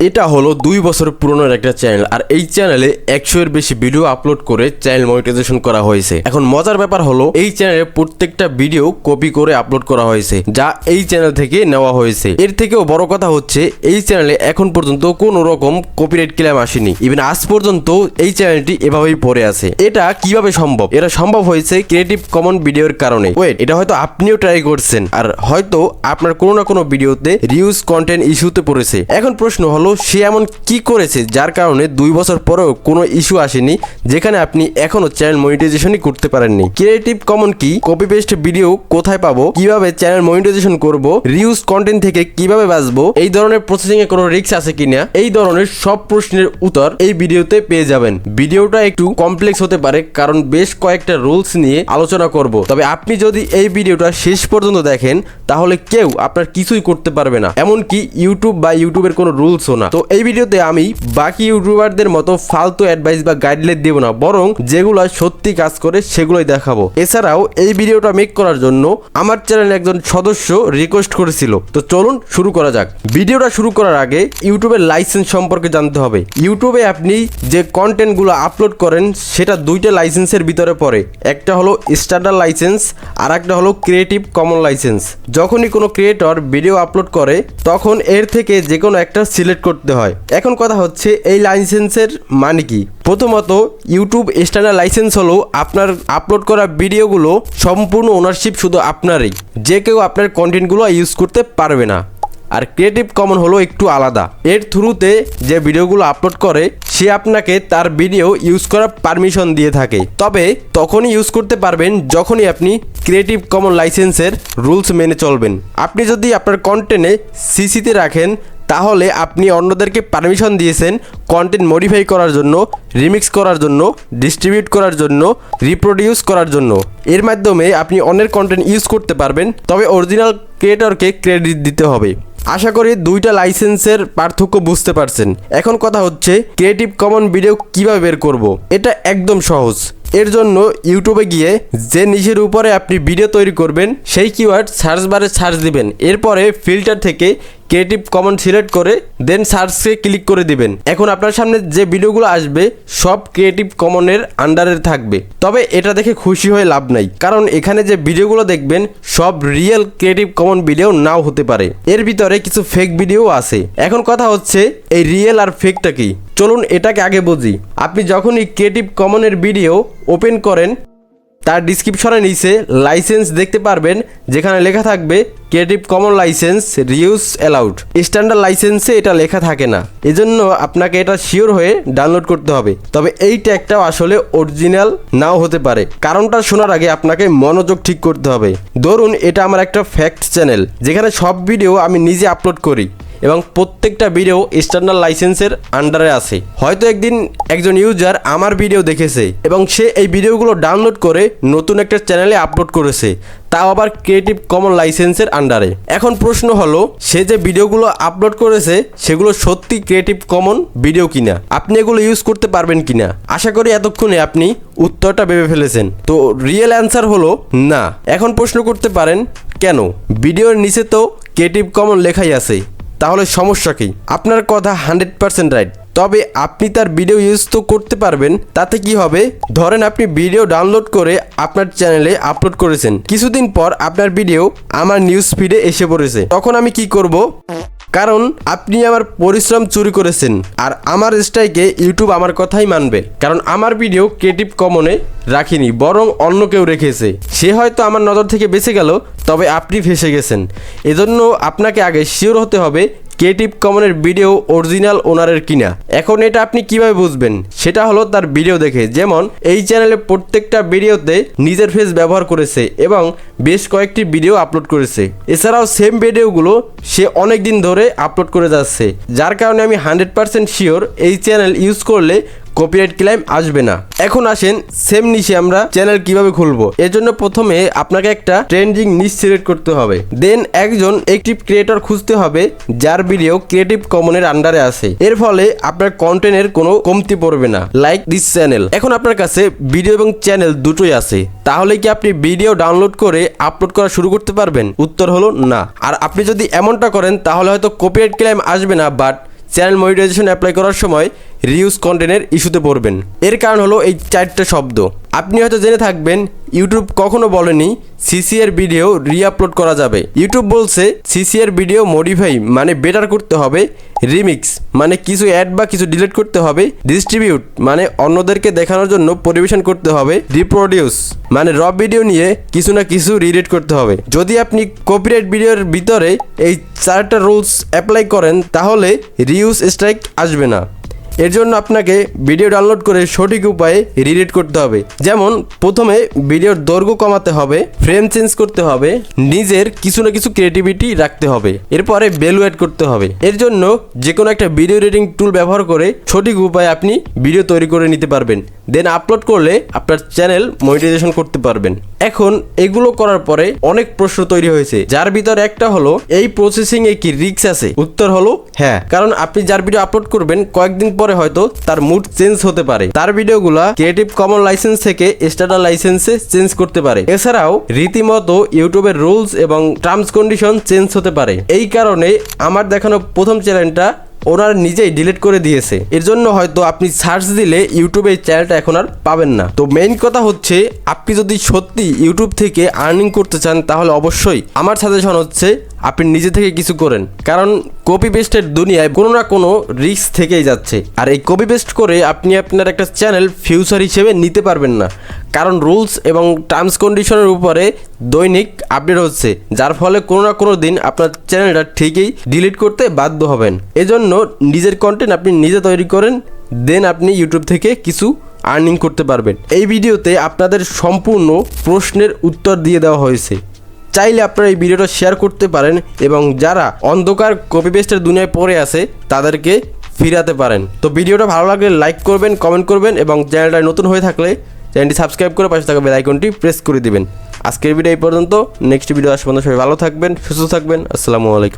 এটা হলো 2 বছর পুরনো একটা চ্যানেল, আর এই চ্যানেলে 100 এর বেশি ভিডিও আপলোড করে চ্যানেল মনিটাইজেশন করা হয়েছে। এখন মজার ব্যাপার হলো এই চ্যানেলে প্রত্যেকটা ভিডিও কপি করে আপলোড করা হয়েছে, যা এই চ্যানেল থেকে নেওয়া হয়েছে। এর থেকেও বড় কথা হচ্ছে এই চ্যানেলে এখন পর্যন্ত কোনো রকম কপিরাইট ক্লেম আসেনি। ইভেন আজ পর্যন্ত এই চ্যানেলটি এভাবেই পড়ে আছে। এটা কিভাবে সম্ভব? এটা সম্ভব হয়েছে ক্রিয়েটিভ কমন ভিডিওর কারণে। ওয়েট, এটা হয়তো আপনিও ট্রাই করছেন, আর হয়তো আপনার কোনো না কোনো ভিডিওতে রিউজ কন্টেন্ট ইস্যুতে পড়েছে। এখন প্রশ্ন হলো সে এমন কি করেছে যার কারণে 2 বছর পরেও কোনো ইস্যু আসেনি, যেখানে আপনি এখনো চ্যানেল মনিটাইজেশনই করতে পারেননি। ক্রিয়েটিভ কমন কি, কপি পেস্ট ভিডিও কোথায় পাবো, কিভাবে চ্যানেল মনিটাইজেশন করব, রিউজ কন্টেন্ট থেকে কিভাবে বাঁচবো, এই ধরনের প্রসেসিং এ কোনো রিস্ক আছে কিনা, এই ধরনের সব প্রশ্নের উত্তর এই ভিডিওতে পেয়ে যাবেন। ভিডিওটা একটু কমপ্লেক্স হতে পারে কারণ বেশ কয়েকটা রুলস নিয়ে আলোচনা করব, তবে আপনি যদি এই ভিডিওটা শেষ পর্যন্ত দেখেন তাহলে কেউ আপনার কিছুই করতে পারবে না, এমনকি ইউটিউব বা ইউটিউবের কোনো রুলসও না। তো এই ভিডিওতে আমি বাকি ইউটিউবারদের মতো ফালতু অ্যাডভাইস বা গাইডলাইন দেব না, বরং যেগুলো সত্যি কাজ করে সেগুলোই দেখাবো। এছাড়াও এই ভিডিওটা মেক করার জন্য আমার চ্যানেলে একজন সদস্য রিকোয়েস্ট করেছিল। তো চলুন শুরু করা যাক। ভিডিওটা শুরু করার আগে ইউটিউবের লাইসেন্স সম্পর্কে জানতে হবে। ইউটিউবে আপনি যে কন্টেন্টগুলো আপলোড করেন সেটা 2টা লাইসেন্সের ভিতরে পড়ে। একটা হলো স্ট্যান্ডার্ড লাইসেন্স আর একটা হলো ক্রিয়েটিভ কমন লাইসেন্স। যখনই কোনো ক্রিয়েটর ভিডিও আপলোড করে তখন এর থেকে যে কোনো একটা সিলেক্ট করতে হয়। এখন কথা হচ্ছে এই লাইসেন্সের মানে কি। প্রথমত, ইউটিউব স্ট্যান্ডার্ড লাইসেন্স হলো আপনার আপলোড করা ভিডিওগুলো সম্পূর্ণ ওনারশিপ শুধু আপনারই, যে কেউ আপনার কন্টেন্টগুলো ইউজ করতে পারবে না। আর ক্রিয়েটিভ কমন হলো একটু আলাদা। এর থ্রুতে যে ভিডিওগুলো আপলোড করে সে আপনাকে তার ভিডিও ইউজ করার পারমিশন দিয়ে থাকে, তবে তখনই ইউজ করতে পারবেন যখনই আপনি ক্রিয়েটিভ কমন লাইসেন্সের রুলস মেনে চলবেন। আপনি যদি আপনার কন্টেন্টে সিসিতে রাখেন তাহলে আপনি অন্যদেরকে পারমিশন দিয়েছেন কন্টেন্ট মডিফাই করার জন্য, রিমিক্স করার জন্য, ডিস্ট্রিবিউট করার জন্য, রিপ্রোডিউস করার জন্য। এর মাধ্যমে আপনি অন্যের কন্টেন্ট ইউজ করতে পারবেন, তবে অরিজিনাল ক্রিয়েটরকে ক্রেডিট দিতে হবে। আশা করি 2টা লাইসেন্সের পার্থক্য বুঝতে পারছেন। এখন কথা হচ্ছে ক্রিয়েটিভ কমন ভিডিও কিভাবে বের করব। এটা একদম সহজ। এর জন্য ইউটিউবে গিয়ে যে নিচের উপরে আপনি ভিডিও তৈরি করবেন সেই কিওয়ার্ড সার্চ বারে সার্চ দিবেন। এরপরে ফিল্টার থেকে ক্রিয়েটিভ কমন সিলেক্ট করে দেন সার্চে ক্লিক করে দিবেন। এখন আপনার সামনে যে ভিডিওগুলো আসবে সব ক্রিয়েটিভ কমনের আন্ডারে থাকবে, তবে এটা দেখে খুশি হয়ে লাভ নাই, কারণ এখানে যে ভিডিওগুলো দেখবেন সব রিয়েল ক্রিয়েটিভ কমন ভিডিও নাও হতে পারে। এর ভিতরে কিছু ফেক ভিডিও আছে। এখন কথা হচ্ছে এই রিয়েল আর ফেকটা কি। চলুন এটাকে আগে বুঝি। আপনি যখনই ক্রিয়েটিভ কমনের ভিডিও ওপেন করেন তার ডিসক্রিপশনের নিচে লাইসেন্স দেখতে পারবেন, যেখানে লেখা থাকবে creative common license reuse allowed. Standard লাইসেন্সে এটা লেখা থাকে না, এজন্য আপনাকে এটা শিওর হয়ে ডাউনলোড করতে হবে। তবে এই ট্যাগটাও আসলে অরিজিনাল নাও হতে পারে। কারণটা শোনার আগে আপনাকে মনোযোগ ঠিক করতে হবে। ধরুন এটা আমার একটা ফ্যাক্ট চ্যানেল, যেখানে সব ভিডিও আমি নিজে আপলোড করি এবং প্রত্যেকটা ভিডিও স্ট্যান্ডার্ড লাইসেন্সের আন্ডারে আছে। হয়তো একদিন একজন ইউজার আমার ভিডিও দেখেছে এবং সে এই ভিডিওগুলো ডাউনলোড করে নতুন একটা চ্যানেলে আপলোড করেছে, তাও আবার ক্রিয়েটিভ কমন লাইসেন্সের আন্ডারে। এখন প্রশ্ন হলো সে যে ভিডিওগুলো আপলোড করেছে সেগুলো সত্যি ক্রিয়েটিভ কমন ভিডিও কিনা, আপনি এগুলো ইউজ করতে পারবেন কিনা। আশা করি এতক্ষণে আপনি উত্তরটা ভেবে ফেলেছেন। তো রিয়েল অ্যান্সার হলো না। এখন প্রশ্ন করতে পারেন কেন, ভিডিওর নিচে তো ক্রিয়েটিভ কমন লেখাই আছে, তাহলে সমস্যা কি? আপনার কথা 100% রাইট, তবে আপনি তার ভিডিও ইউজ তো করতে পারবেন। তাতে কি হবে? ধরেন আপনি ভিডিও ডাউনলোড করে আপনার চ্যানেলে আপলোড করেছেন, কিছুদিন পর আপনার ভিডিও আমার নিউজ ফিডে এসে পড়েছে, তখন আমি কি করব? কারণ আপনি আমার পরিশ্রম চুরি করেছেন, আর আমার স্ট্রাইকে ইউটিউব আমার কথাই মানবে, কারণ আমার ভিডিও ক্রিয়েটিভ কমনে রাখিনি, বরং অন্য কেউ রেখেছে। সে হয়তো আমার নজর থেকে বেঁচে গেল, তবে আপনি ফেসে গেছেন। এজন্য আপনাকে আগে শিওর হতে হবে ক্রিয়েটিভ কমনের ভিডিও অরিজিনাল ওনারের কিনা। এখন এটা আপনি কিভাবে বুঝবেন? সেটা হলো তার ভিডিও দেখে। যেমন এই চ্যানেলে প্রত্যেকটা ভিডিওতে নিজের ফেস ব্যবহার করেছে এবং বেশ কয়েকটি ভিডিও আপলোড করেছে। এছাড়াও সেম ভিডিওগুলো সে অনেক দিন ধরে আপলোড করে যাচ্ছে, যার কারণে আমি 100% শিওর এই চ্যানেল ইউজ করলে কপিরাইট ক্লেম আসবে না। এখন আসেন সেম নিচে আমরা চ্যানেল কিভাবে খুলবো। এর জন্য প্রথমে আপনাকে একটা ট্রেন্ডিং নিচ সিলেক্ট করতে হবে, দেন একজন অ্যাক্টিভ ক্রিয়েটর খুঁজতে হবে যার ভিডিও ক্রিয়েটিভ কমনের আন্ডারে আছে। এর ফলে আপনার কন্টেন্টের কোনো কমতি পড়বে না, লাইক দিস চ্যানেল। এখন আপনার কাছে ভিডিও এবং চ্যানেল দুটোই আছে, তাহলে কি আপনি ভিডিও ডাউনলোড করে আপলোড করা শুরু করতে পারবেন? উত্তর হলো না। আর আপনি যদি এমনটা করেন তাহলে হয়তো কপিরাইট ক্লেম আসবে না, বাট চ্যানেল মনিটাইজেশন অ্যাপ্লাই করার সময় রিউজ কন্টেন্টের ইস্যুতে পড়বেন। এর কারণ হলো এই 4টা শব্দ। আপনি হয়তো জেনে থাকবেন ইউটিউব কখনো বলেনি সিসিএর ভিডিও রিআপলোড করা যাবে। ইউটিউব বলছে সিসিএর ভিডিও মডিফাই মানে বেটার করতে হবে, রিমিক্স মানে কিছু অ্যাড বা কিছু ডিলিট করতে হবে, ডিস্ট্রিবিউট মানে অন্যদেরকে দেখানোর জন্য পরিবেশন করতে হবে, রিপ্রোডিউস মানে র ভিডিও নিয়ে কিছু না কিছু রিএডিট করতে হবে। যদি আপনি কপিরাইট ভিডিওর ভিতরে এই 4টা রুলস অ্যাপ্লাই করেন তাহলে রিউজ স্ট্রাইক আসবে না। এর জন্য আপনাকে ভিডিও ডাউনলোড করে সঠিক উপায়ে রিএডিট করতে হবে। যেমন প্রথমে ভিডিওর দৈর্ঘ্য কমাতে হবে, ফ্রেম চেঞ্জ করতে হবে, নিজের কিছু না কিছু ক্রিয়েটিভিটি রাখতে হবে, এরপরে ভ্যালু অ্যাড করতে হবে। এর জন্য যে কোনো একটা ভিডিও এডিটিং টুল ব্যবহার করে সঠিক উপায়ে আপনি ভিডিও তৈরি করে নিতে পারবেন। দেন আপলোড করলে আপনার চ্যানেল মনিটাইজেশন করতে পারবেন। এখন এগুলো করার পরে অনেক প্রশ্ন তৈরি হয়েছে, যার ভিতরে একটা হলো এই প্রসেসিং এ কি রিস্ক আছে? উত্তর হলো হ্যাঁ, কারণ আপনি যার ভিডিও আপলোড করবেন কয়েকদিন পরে হয়তো তার মুড চেঞ্জ হতে পারে। তার ভিডিওগুলা ক্রিয়েটিভ কমন লাইসেন্স থেকে স্ট্যান্ডার্ড লাইসেন্সে চেঞ্জ করতে পারে। এছাড়াও রীতিমতো ইউটিউবের রুলস এবং টার্মস কন্ডিশন চেঞ্জ হতে পারে। এই কারণে আমার দেখানো প্রথম চ্যানেলটা ওনার নিজেই ডিলিট করে দিয়েছে। এর জন্য হয়তো আপনি সার্চ দিলে ইউটিউবে এই চ্যানেলটা এখন আর পাবেন না। তো মেইন কথা হচ্ছে আপনি যদি সত্যি ইউটিউব থেকে আর্নিং করতে চান তাহলে অবশ্যই আমার সাজেশন হচ্ছে আপনি নিজে থেকে কিছু করেন, কারণ কপি পেস্টের দুনিয়ায় কোনো না কোনো রিস্ক থেকেই যাচ্ছে। আর এই কপি পেস্ট করে আপনি আপনার একটা চ্যানেল ফিউচার হিসেবে নিতে পারবেন না, কারণ রুলস এবং টার্মস কন্ডিশনের উপরে দৈনিক আপডেট হচ্ছে, যার ফলে কোনো না কোনো দিন আপনার চ্যানেলটা ঠিকই ডিলিট করতে বাধ্য হবেন। এজন্য নিজের কন্টেন্ট আপনি নিজে তৈরি করেন, দেন আপনি ইউটিউব থেকে কিছু আর্নিং করতে পারবেন। এই ভিডিওতে আপনাদের সম্পূর্ণ প্রশ্নের উত্তর দিয়ে দেওয়া হয়েছে। চাইলে আপনারা এই ভিডিওটা শেয়ার করতে পারেন এবং যারা অন্ধকার কপি পেস্টের দুনিয়ায় পড়ে আছে তাদেরকে ফিরাতে পারেন। তো ভিডিওটা ভালো লাগলে লাইক করবেন, কমেন্ট করবেন এবং চ্যানেলটা নতুন হয়ে থাকলে চ্যানেলটি সাবস্ক্রাইব করে পাশে থাকা বেল আইকনটি প্রেস করে দিবেন। আজকের ভিডিও এই পর্যন্ত, নেক্সট ভিডিও আসা পর্যন্ত সবাই ভালো থাকবেন, সুস্থ থাকবেন। আসসালামু আলাইকুম।